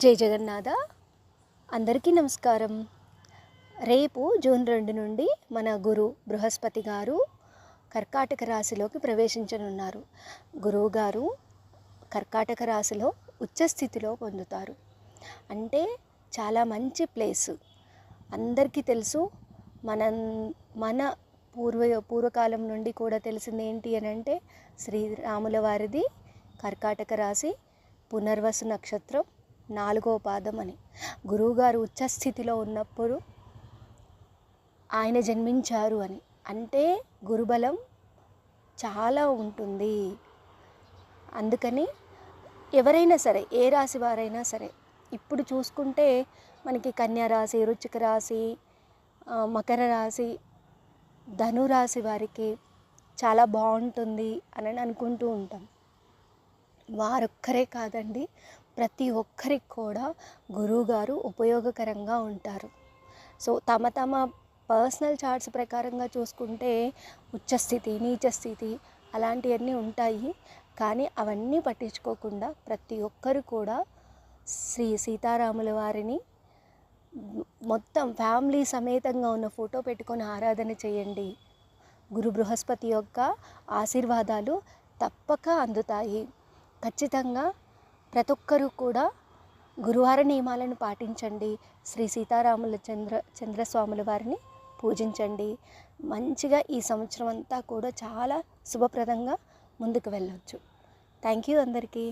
జై జగన్నాథ. అందరికీ నమస్కారం. రేపు జూన్ 2 నుండి మన గురు బృహస్పతి గారు కర్కాటక రాశిలోకి ప్రవేశించనున్నారు. గురువు గారు కర్కాటక రాశిలో ఉచ్చస్థితిలో పొందుతారు. అంటే చాలా మంచి ప్లేసు. అందరికీ తెలుసు. మన పూర్వకాలం నుండి కూడా తెలిసింది ఏంటి అని అంటే, శ్రీరాముల వారిది కర్కాటక రాశి, పునర్వసు నక్షత్రం, 4వ పాదం అని. గురువుగారు ఉచ్చస్థితిలో ఉన్నప్పుడు ఆయన జన్మించారు అని అంటే గురుబలం చాలా ఉంటుంది. అందుకని ఎవరైనా సరే, ఏ రాశి వారైనా సరే, ఇప్పుడు చూసుకుంటే మనకి కన్యా రాశి, వృశ్చిక రాశి, మకర రాశి, ధనురాశి వారికి చాలా బాగుంటుంది అని అనుకుంటూ ఉంటాం. వారొక్కరే కాదండి, ప్రతి ఒక్కరికి కూడా గురువుగారు ఉపయోగకరంగా ఉంటారు. సో తమ పర్సనల్ చార్ట్స్ ప్రకారంగా చూసుకుంటే ఉచ్చస్థితి, నీచస్థితి అలాంటివన్నీ ఉంటాయి. కానీ అవన్నీ పట్టించుకోకుండా ప్రతి ఒక్కరు కూడా శ్రీ సీతారాముల వారిని మొత్తం ఫ్యామిలీ సమేతంగా ఉన్న ఫోటో పెట్టుకొని ఆరాధన చేయండి. గురు బృహస్పతి యొక్క ఆశీర్వాదాలు తప్పక అందుతాయి. ఖచ్చితంగా ప్రతి ఒక్కరూ కూడా గురువార నియమాలను పాటించండి. శ్రీ సీతారాముల చంద్రస్వాముల వారిని పూజించండి. మంచిగా ఈ సంవత్సరం అంతా కూడా చాలా శుభప్రదంగా ముందుకు వెళ్ళొచ్చు. థ్యాంక్ యూ అందరికీ.